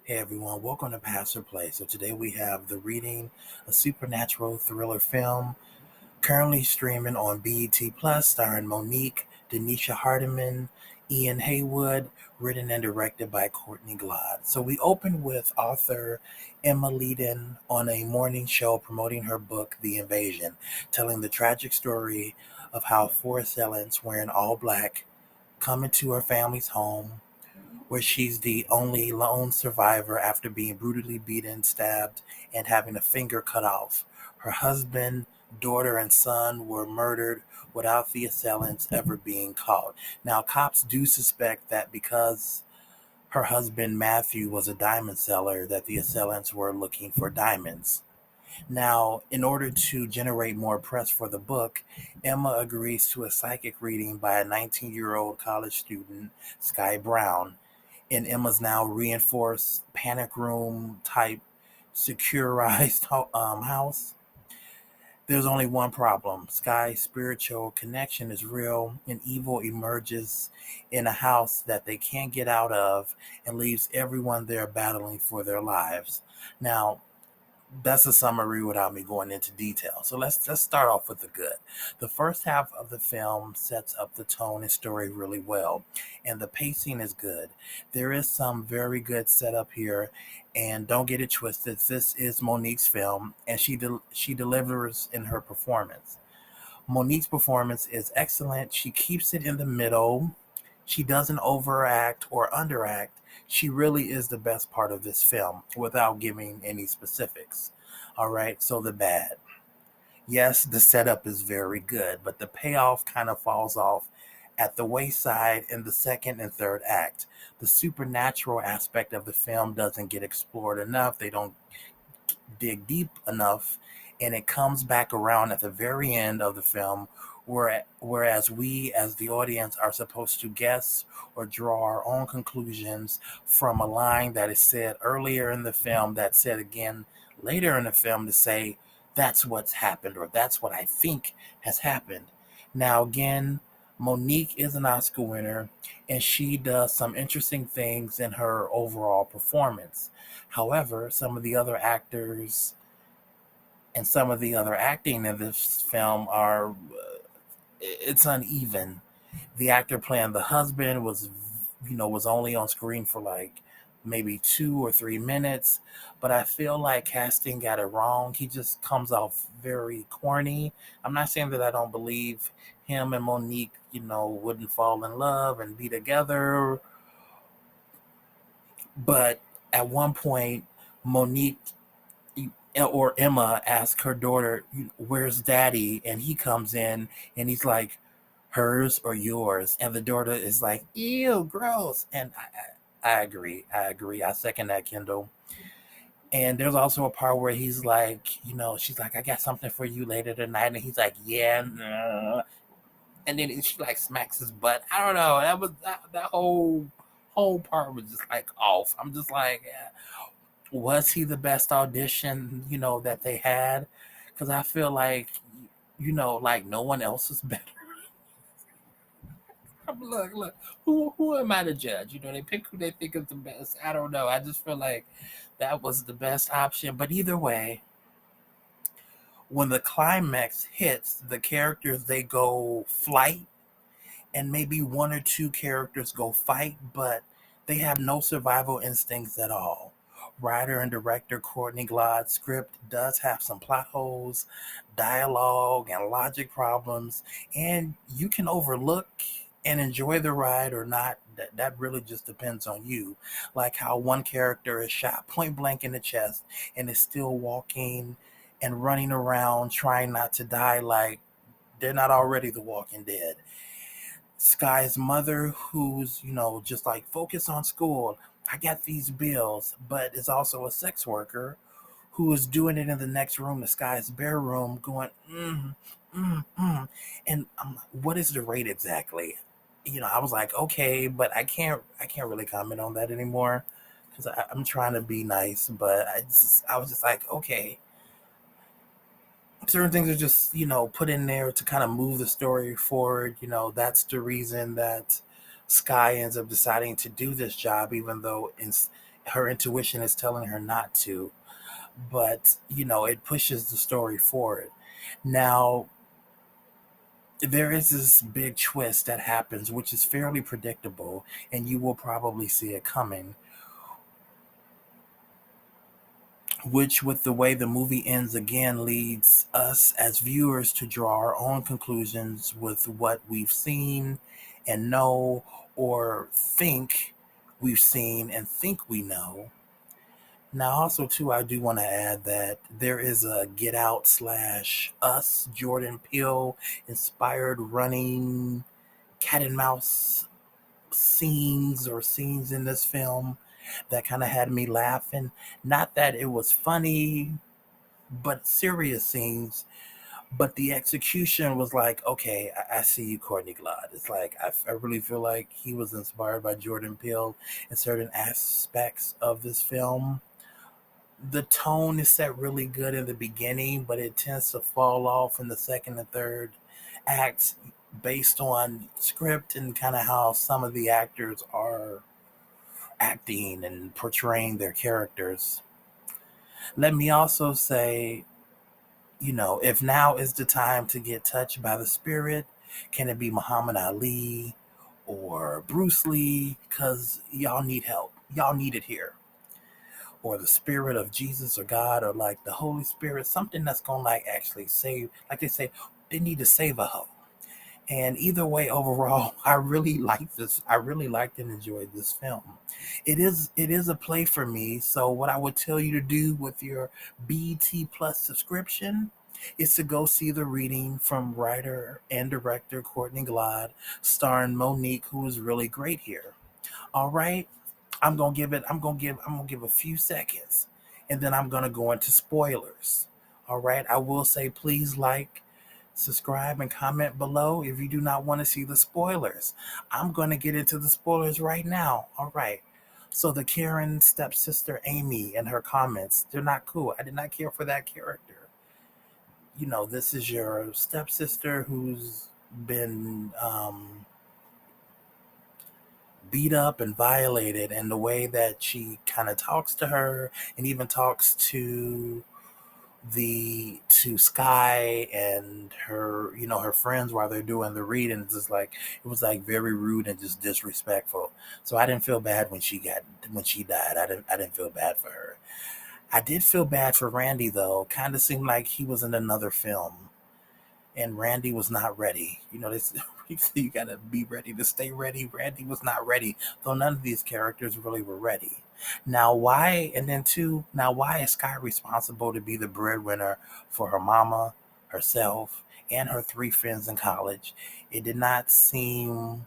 Hey everyone, welcome to Pastor Play. So today we have The Reading, a supernatural thriller film currently streaming on BET Plus, starring Monique, Denisha Hardiman, Ian Haywood, written and directed by Courtney Glaude. So we open with author Emma Leeden on a morning show promoting her book, The Invasion, telling the tragic story of how four assailants wearing all black come into her family's home where she's the only lone survivor after being brutally beaten, stabbed, and having a finger cut off. Her husband, daughter, and son were murdered without the assailants ever being caught. Now, cops do suspect that because her husband Matthew was a diamond seller, that the assailants were looking for diamonds. Now, in order to generate more press for the book, Emma agrees to a psychic reading by a 19-year-old college student, Sky Brown, in Emma's now reinforced panic room type securized house. There's only one problem. Sky's spiritual connection is real, and evil emerges in a house that they can't get out of and leaves everyone there battling for their lives. Now, that's a summary without me going into detail. So let's start off with the good. The first half of the film sets up the tone and story really well, and the pacing is good. There is some very good setup here, and don't get it twisted. This is Monique's film, and she delivers in her performance. Monique's performance is excellent. She keeps it in the middle. She doesn't overact or underact. She really is the best part of this film without giving any specifics. All right, so the bad. Yes, the setup is very good, but the payoff kind of falls off at the wayside in the second and third act. The supernatural aspect of the film doesn't get explored enough. They don't dig deep enough, and it comes back around at the very end of the film, whereas we as the audience are supposed to guess or draw our own conclusions from a line that is said earlier in the film that's said again later in the film to say that's what's happened or that's what I think has happened. Now again, Monique is an Oscar winner, and she does some interesting things in her overall performance. However, some of the other actors and some of the other acting in this film are it's uneven. The actor playing the husband was only on screen for like maybe 2 or 3 minutes, but I feel like casting got it wrong. He just comes off very corny. I'm not saying that I don't believe him and Monique, wouldn't fall in love and be together, but at one point, Monique or Emma asks her daughter, "Where's daddy?" And he comes in and he's like, "Hers or yours?" And the daughter is like, "Ew, gross." And I agree. I agree. I second that, Kendall. And there's also a part where he's like, she's like, "I got something for you later tonight." And he's like, "Yeah." Nah. And then she like smacks his butt. I don't know. That whole part was just like off. I'm just like, was he the best audition, that they had? Because I feel like, like no one else is better. Look, who am I to judge? They pick who they think is the best. I don't know. I just feel like that was the best option. But either way, when the climax hits, the characters they go flight, and maybe one or two characters go fight, but they have no survival instincts at all. Writer and director Courtney Glaude's script does have some plot holes, dialogue, and logic problems, and you can overlook and enjoy the ride or not. That really just depends on you. Like how one character is shot point blank in the chest and is still walking and running around trying not to die like they're not already the Walking Dead. Sky's mother, who's, just like focus on school. I got these bills, but is also a sex worker who is doing it in the next room, the Sky's bare room, going, And what is the rate exactly? I was like, okay, but I can't really comment on that anymore because I'm trying to be nice, but I was just like, okay, certain things are just put in there to kind of move the story forward. That's the reason that Sky ends up deciding to do this job, even though her intuition is telling her not to, but it pushes the story forward. Now, there is this big twist that happens, which is fairly predictable, and you will probably see it coming. Which, with the way the movie ends again, leads us as viewers to draw our own conclusions with what we've seen and know, or think we've seen and think we know. Now, also, too, I do want to add that there is a Get Out slash Us Jordan Peele inspired running cat and mouse scenes in this film that kind of had me laughing. Not that it was funny, but serious scenes. But the execution was like, okay, I see you, Courtney Glaude. It's like, I really feel like he was inspired by Jordan Peele in certain aspects of this film. The tone is set really good in the beginning, but it tends to fall off in the second and third acts based on script and kind of how some of the actors are acting and portraying their characters. Let me also say, if now is the time to get touched by the spirit, can it be Muhammad Ali or Bruce Lee? Because y'all need help. Y'all need it here. Or the spirit of Jesus or God or like the Holy Spirit, something that's going to like actually save, like they say, they need to save a hoe. And either way, overall, I really like this. I really liked and enjoyed this film. It is a play for me. So what I would tell you to do with your BT Plus subscription is to go see the reading from writer and director Courtney Glaude, starring Monique, who is really great here. All right. I'm gonna give a few seconds, and then I'm gonna go into spoilers. All right. I will say please like, subscribe, and comment below if you do not want to see the spoilers. I'm gonna get into the spoilers right now. All right. So the Karen stepsister Amy and her comments, they're not cool. I did not care for that character. This is your stepsister who's been beat up and violated, and the way that she kind of talks to her and even talks to Sky and her friends while they're doing the reading, it's just like it was like very rude and just disrespectful. So I didn't feel bad when she died. I didn't feel bad for her. I did feel bad for Randy though. Kind of seemed like he was in another film and Randy was not ready. This you gotta be ready to stay ready. Randy was not ready, though none of these characters really were ready. Now why? And then two. Now why is Sky responsible to be the breadwinner for her mama, herself, and her three friends in college? It did not seem.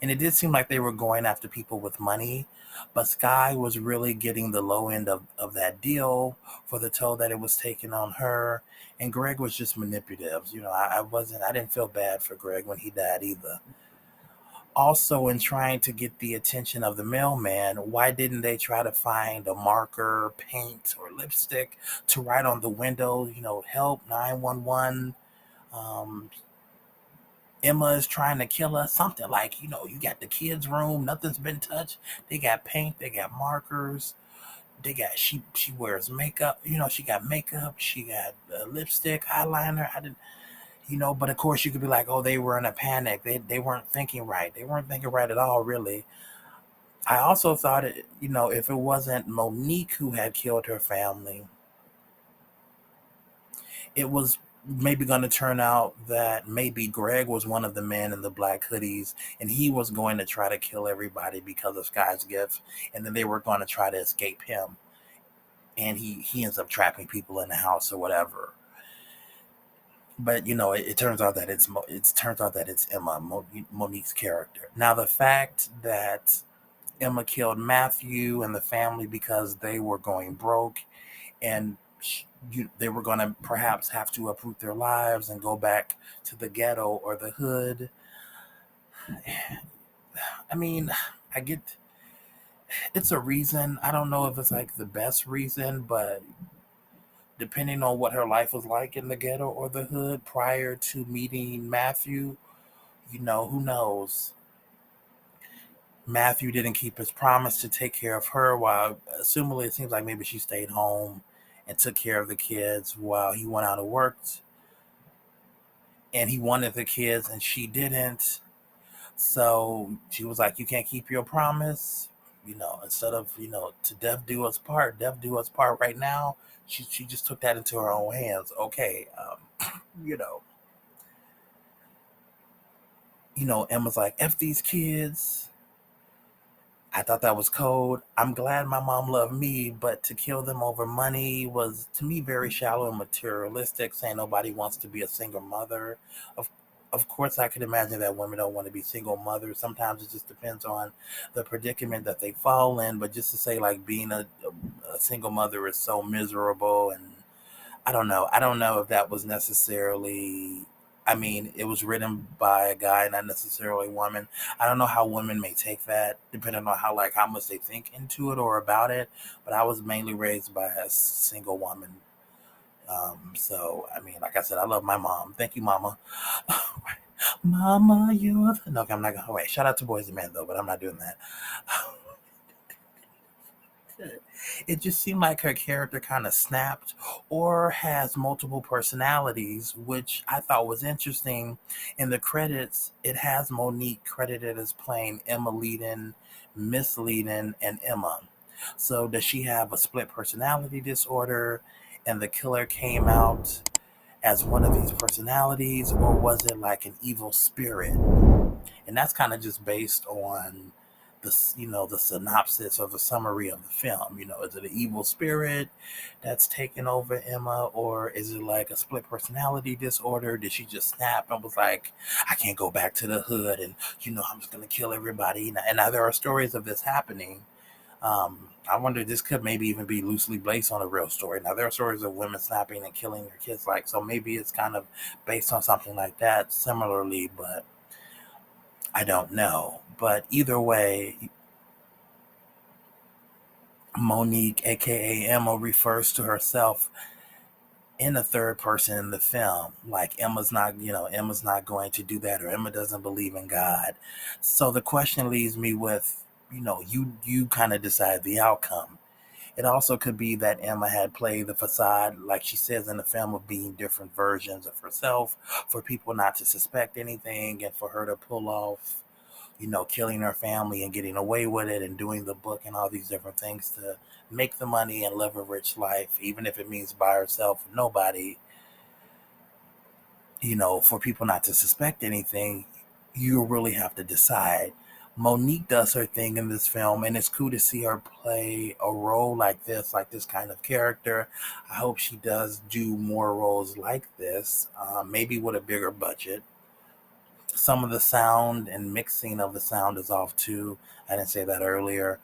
And it did seem like they were going after people with money, but Sky was really getting the low end of that deal for the toll that it was taking on her. And Greg was just manipulative. I didn't feel bad for Greg when he died either. Also, in trying to get the attention of the mailman, why didn't they try to find a marker, paint, or lipstick to write on the window, help 911? Um, Emma is trying to kill us. Something like, you got the kids' room, nothing's been touched. They got paint, they got markers, they got she wears makeup. She got makeup, she got lipstick, eyeliner. I didn't, but of course you could be like, oh, they were in a panic. They weren't thinking right. They weren't thinking right at all, really. I also thought if it wasn't Monique who had killed her family, it was maybe going to turn out that maybe Greg was one of the men in the black hoodies and he was going to try to kill everybody because of Sky's gift, and then they were going to try to escape him, and he ends up trapping people in the house or whatever. But it turns out that it's Emma, Monique's character. Now the fact that Emma killed Matthew and the family because they were going broke, and they were going to perhaps have to uproot their lives and go back to the ghetto or the hood. I mean, I get it's a reason. I don't know if it's like the best reason, but depending on what her life was like in the ghetto or the hood prior to meeting Matthew, who knows? Matthew didn't keep his promise to take care of her while, assumably, it seems like maybe she stayed home and took care of the kids while he went out and worked. And he wanted the kids and she didn't. So she was like, "You can't keep your promise." Instead of, to death do us part, death do us part right now. She just took that into her own hands. Okay. You know, Emma's like, "F these kids." I thought that was cold. I'm glad my mom loved me, but to kill them over money was, to me, very shallow and materialistic, saying nobody wants to be a single mother. Of, of course, I could imagine that women don't want to be single mothers. Sometimes it just depends on the predicament that they fall in. But just to say, like, being a single mother is so miserable, and I don't know. I don't know if that was necessarily. I mean, it was written by a guy, not necessarily a woman. I don't know how women may take that, depending on how much they think into it or about it. But I was mainly raised by a single woman. So I mean, like I said, I love my mom. Thank you, Mama. Mama, you're no. I'm not gonna wait. Shout out to Boys and Men though, but I'm not doing that. It just seemed like her character kind of snapped or has multiple personalities, which I thought was interesting. In the credits, it has Monique credited as playing Emma Leading, Miss Leading, and Emma. So does she have a split personality disorder and the killer came out as one of these personalities, or was it like an evil spirit? And that's kind of just based on the synopsis or the summary of the film. Is it an evil spirit that's taken over Emma, or is it like a split personality disorder? Did she just snap and was like, "I can't go back to the hood, and I'm just gonna kill everybody"? And now there are stories of this happening. I wonder, this could maybe even be loosely based on a real story. Now there are stories of women snapping and killing their kids, like, so maybe it's kind of based on something like that similarly, but I don't know. But either way, Monique, aka Emma, refers to herself in the third person in the film. Like, Emma's not going to do that, or Emma doesn't believe in God. So the question leaves me with, you kind of decide the outcome. It also could be that Emma had played the facade, like she says in the film, of being different versions of herself for people not to suspect anything and for her to pull off, killing her family and getting away with it and doing the book and all these different things to make the money and live a rich life, even if it means by herself, nobody, for people not to suspect anything. You really have to decide. Monique does her thing in this film, and it's cool to see her play a role like this kind of character. I hope she does do more roles like this, maybe with a bigger budget. Some of the sound and mixing of the sound is off too. I didn't say that earlier.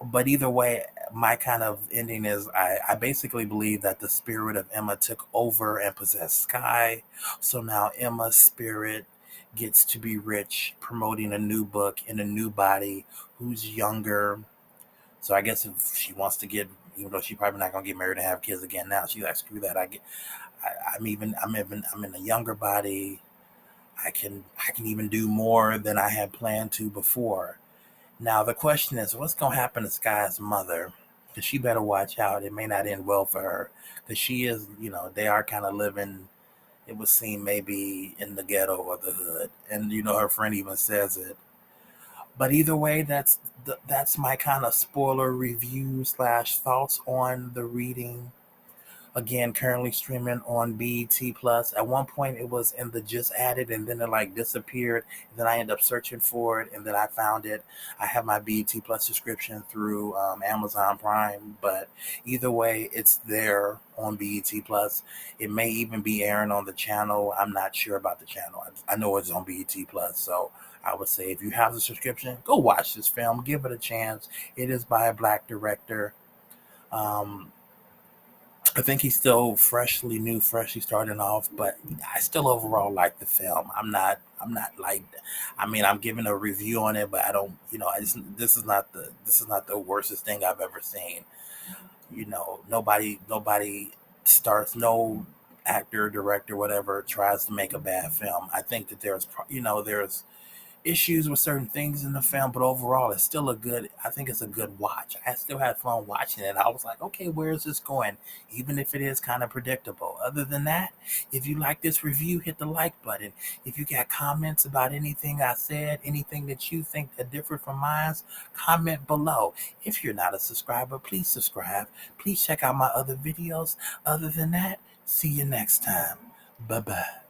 But either way, my kind of ending is, I basically believe that the spirit of Emma took over and possessed Sky. So now Emma's spirit gets to be rich, promoting a new book in a new body who's younger. So I guess if she wants to get, even though she probably not gonna get married and have kids again now, she's like, screw that. I'm in a younger body. I can even do more than I had planned to before. Now the question is, what's gonna happen to Sky's mother? Because she better watch out. It may not end well for her. Because she is, they are kind of living. It would seem maybe in the ghetto or the hood, and her friend even says it. But either way, that's my kind of spoiler review slash thoughts on the reading. Again, currently streaming on BET Plus. At one point, it was in the just added, and then it like disappeared. And then I ended up searching for it, and then I found it. I have my BET Plus subscription through Amazon Prime, but either way, it's there on BET Plus. It may even be airing on the channel. I'm not sure about the channel. I know it's on BET Plus, so I would say if you have the subscription, go watch this film. Give it a chance. It is by a black director. Um, I think he's still freshly starting off, but I still overall like the film. I'm not like, I mean, I'm giving a review on it, but I don't, this is not the worstest thing I've ever seen. Nobody starts, no actor, director, whatever, tries to make a bad film. I think that there's issues with certain things in the film, but overall it's still I think it's a good watch. I still had fun watching it. I was like, okay, where is this going? Even if it is kind of predictable. Other than that, if you like this review, hit the like button. If you got comments about anything I said, anything that you think that differed from mine, comment below. If you're not a subscriber, please subscribe. Please check out my other videos. Other than that, see you next time. Bye-bye.